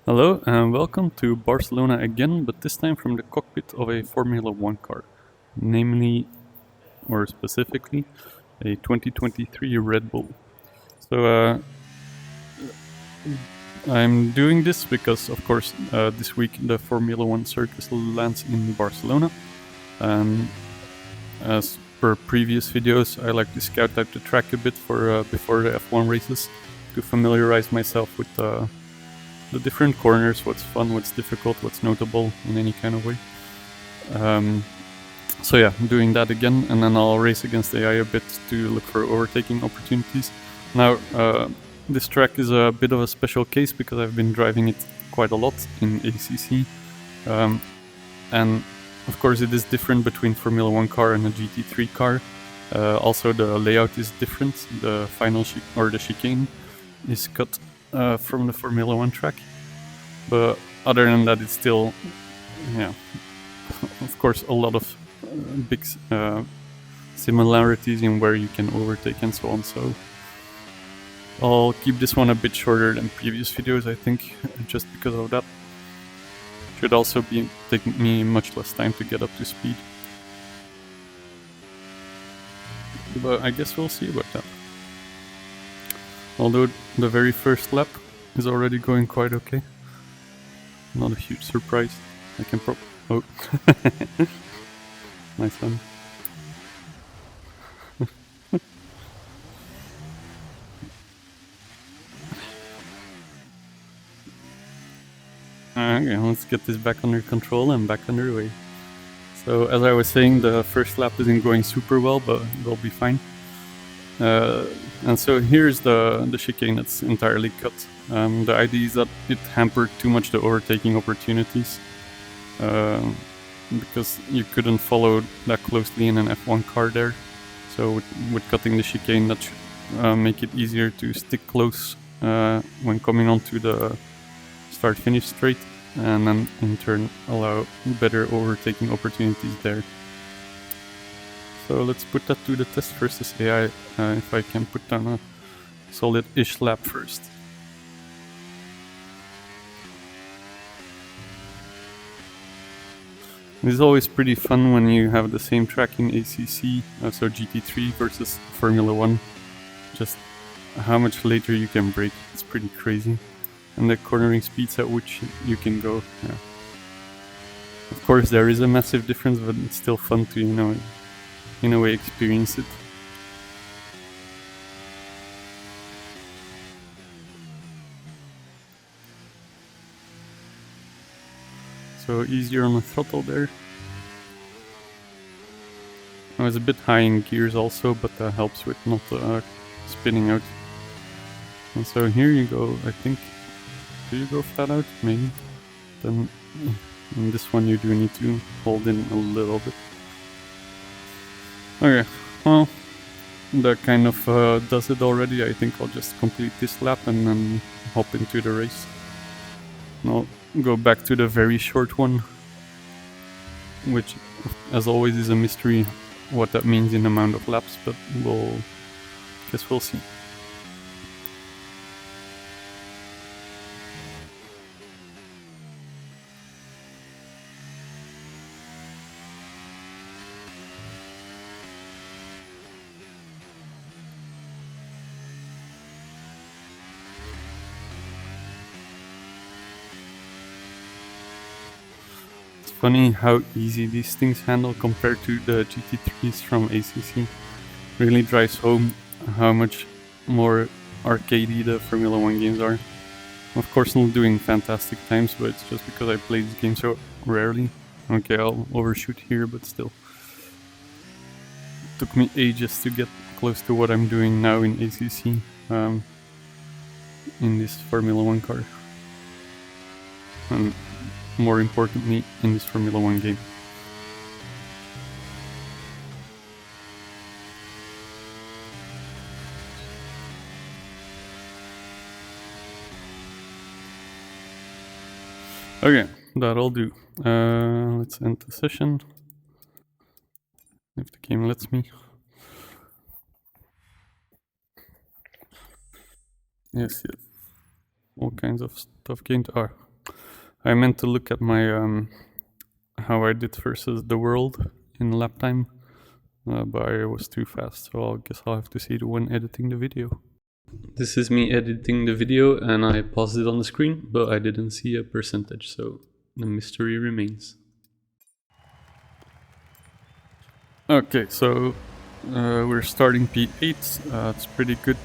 Hello and welcome to Barcelona again, but this time from the cockpit of a Formula 1 car, namely, or specifically, a 2023 Red Bull. So I'm doing this because, of course, this week the Formula 1 circus lands in Barcelona. As per previous videos, I like to scout out the track a bit for before the F1 races to familiarize myself with the different corners, what's fun, what's difficult, what's notable in any kind of way. So yeah, I'm doing that again, and then I'll race against AI a bit to look for overtaking opportunities. Now, this track is a bit of a special case because I've been driving it quite a lot in ACC, and of course it is different between Formula 1 car and a GT3 car. Also, the layout is different. The final the chicane is cut from the Formula 1 track, but other than that, it's still, yeah, of course, a lot of big similarities in where you can overtake and so on. So I'll keep this one a bit shorter than previous videos, I think, just because of that. Should also be taking me much less time to get up to speed. But I guess we'll see about that. Although the very first lap is already going quite okay. Not a huge surprise. I can oh. Nice one. Okay, let's get this back under control and back underway. So as I was saying, the first lap isn't going super well, but we'll be fine. And so here's the chicane that's entirely cut. The idea is that it hampered too much the overtaking opportunities because you couldn't follow that closely in an F1 car there. So with cutting the chicane, that should make it easier to stick close when coming onto the start-finish straight, and then in turn allow better overtaking opportunities there. So let's put that to the test versus AI, if I can put down a solid-ish lap first. It's always pretty fun when you have the same track in ACC, so GT3 versus Formula 1. Just how much later you can brake, it's pretty crazy. And the cornering speeds at which you can go, yeah. Of course there is a massive difference, but it's still fun to, in a way experience it. So easier on the throttle there. I was a bit high in gears also, but that helps with not spinning out. And so here you go, I think. Do you go flat out? Maybe. Then in this one you do need to hold in a little bit. Okay, well, that kind of does it already. I think I'll just complete this lap and then hop into the race. And I'll go back to the very short one, which as always is a mystery what that means in amount of laps, but guess we'll see. Funny how easy these things handle compared to the GT3s from ACC. Really drives home how much more arcadey the Formula 1 games are. Of course not doing fantastic times, but it's just because I play this game so rarely. Okay, I'll overshoot here, but still. It took me ages to get close to what I'm doing now in ACC in this Formula 1 car. And more importantly, in this Formula 1 game. Okay, that'll do. Let's end the session. If the game lets me. Yes, all kinds of stuff gained. I meant to look at my how I did versus the world in lap time, but I was too fast, so I guess I'll have to see it when editing the video. This is me editing the video, and I paused it on the screen, but I didn't see a percentage, so the mystery remains. Okay, so we're starting P8. It's pretty good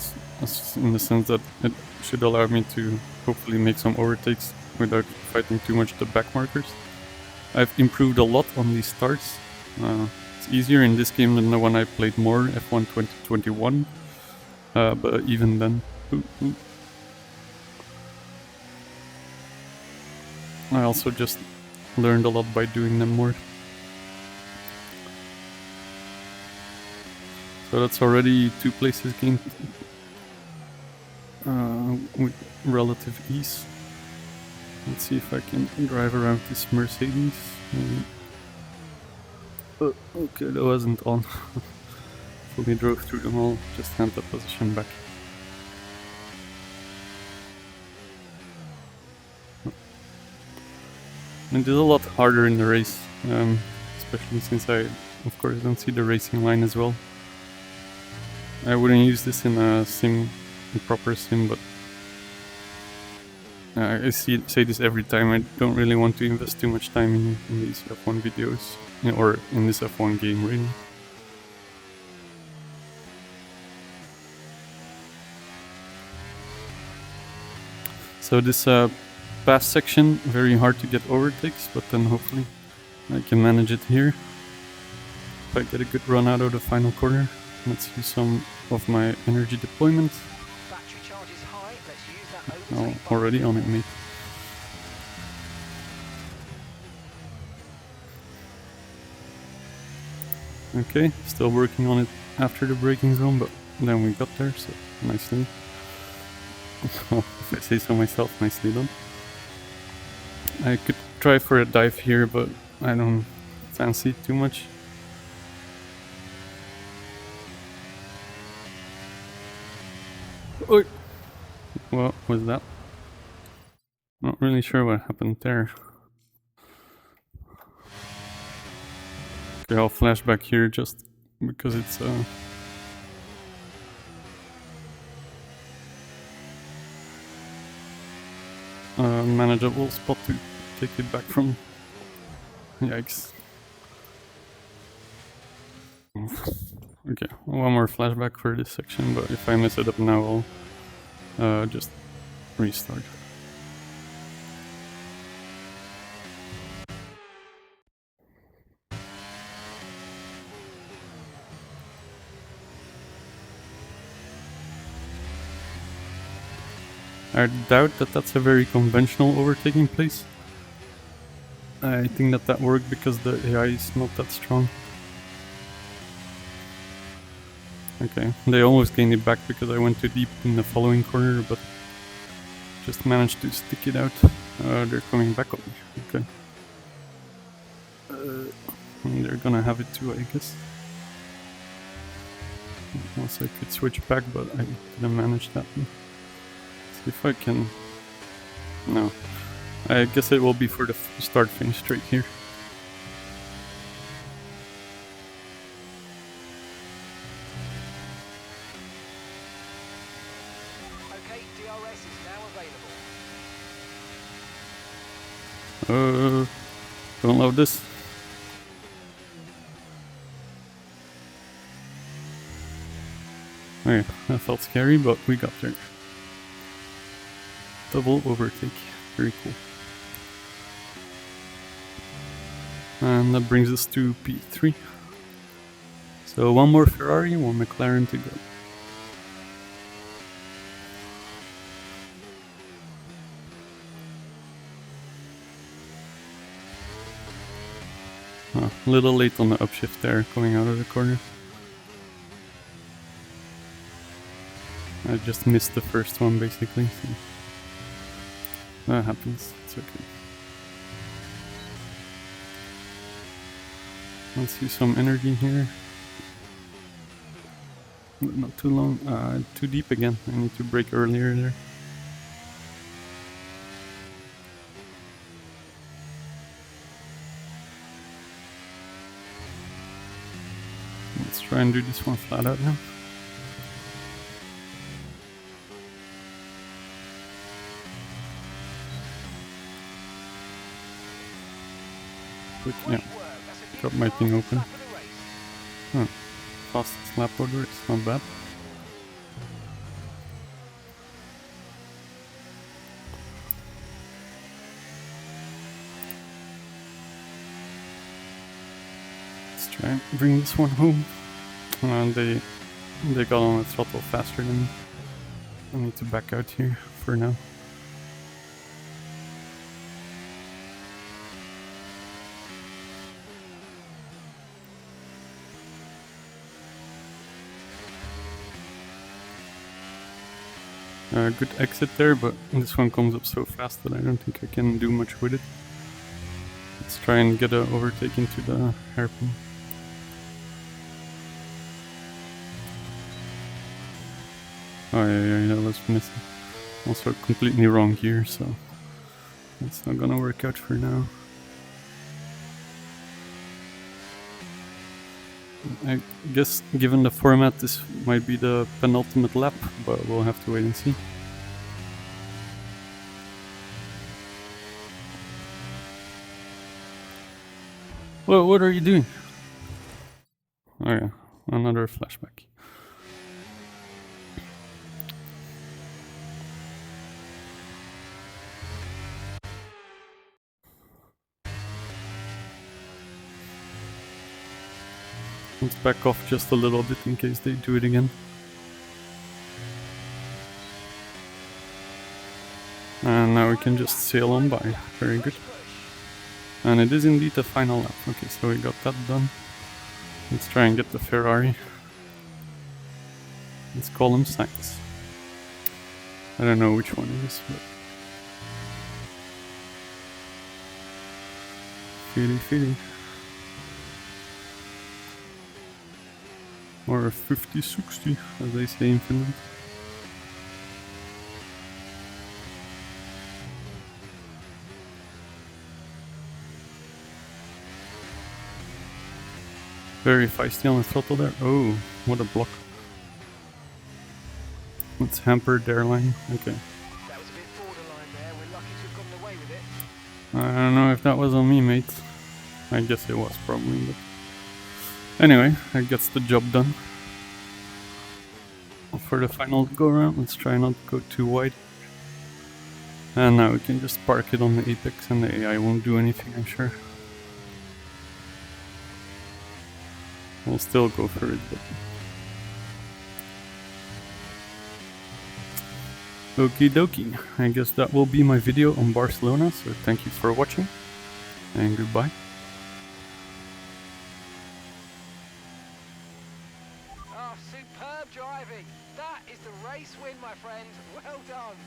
in the sense that it should allow me to hopefully make some overtakes without fighting too much the back markers. I've improved a lot on these starts. It's easier in this game than the one I played more, F1 2021. But even then, I also just learned a lot by doing them more. So that's already 2 places gained with relative ease. Let's see if I can drive around this Mercedes. Okay, that wasn't on. Fully drove through them all, just hand the position back. It is a lot harder in the race, especially since I, of course, don't see the racing line as well. I wouldn't use this in a sim, a proper sim, but I say this every time. I don't really want to invest too much time in these F1 videos, or in this F1 game, really. So this pass section, very hard to get overtakes, but then hopefully I can manage it here. If I get a good run out of the final corner, let's use some of my energy deployment. Battery charge is high. Let's use that overtake. Oh, already on it, mate. Okay, still working on it after the braking zone, but then we got there, so nicely. If I say so myself, nicely done. I could try for a dive here, but I don't fancy it too much. Oh, what was that? Not really sure what happened there. Okay, I'll flash back here just because it's a manageable spot to take it back from. Yikes. Okay, one more flashback for this section, but if I mess it up now, I'll just restart. I doubt that that's a very conventional overtaking place. I think that worked because the AI is not that strong. Okay, they almost gained it back because I went too deep in the following corner, but just managed to stick it out. They're coming back on me. Okay. They're gonna have it too, I guess. Also, I could switch back, but I didn't manage that one. See if I can... No. I guess it will be for the start-finish straight here. Okay, DRS is now available. Don't love this. Okay, that felt scary, but we got there. Double overtake. Very cool. And that brings us to P3. So one more Ferrari, one McLaren to go. A little late on the upshift there, coming out of the corner. I just missed the first one basically, so that happens, it's okay. Let's use some energy here. Not too long, too deep again, I need to brake earlier there. try and do this one flat out now. But yeah, got my thing open. Oh, fastest lap of the race, not bad. Let's try and bring this one home. They got on the throttle faster than me. I need to back out here for now. Good exit there, but this one comes up so fast that I don't think I can do much with it. Let's try and get an overtake into the hairpin. Oh yeah, that was missing. Also completely wrong here, so that's not gonna work out for now. I guess given the format this might be the penultimate lap, but we'll have to wait and see. Well, what are you doing? Oh yeah, another flashback. Let's back off just a little bit in case they do it again. And now we can just sail on by. Very good. And it is indeed the final lap. Okay, so we got that done. Let's try and get the Ferrari. Let's call him Sainz. I don't know which one it is, but... Feely. Or 50-60, as they say in Finland. Very feisty on the throttle there. Oh, what a block. Let's hamper their line. Okay. That was a bit borderline there. We're lucky to have gotten away with it. I don't know if that was on me, mate. I guess it was probably, but... Anyway, that gets the job done. For the final go around, let's try not to go too wide. And now we can just park it on the apex and the AI won't do anything, I'm sure. We'll still go for it, but... Okie dokie, I guess that will be my video on Barcelona, so thank you for watching, and goodbye. Oh, superb driving. That is the race win, my friend. Well done.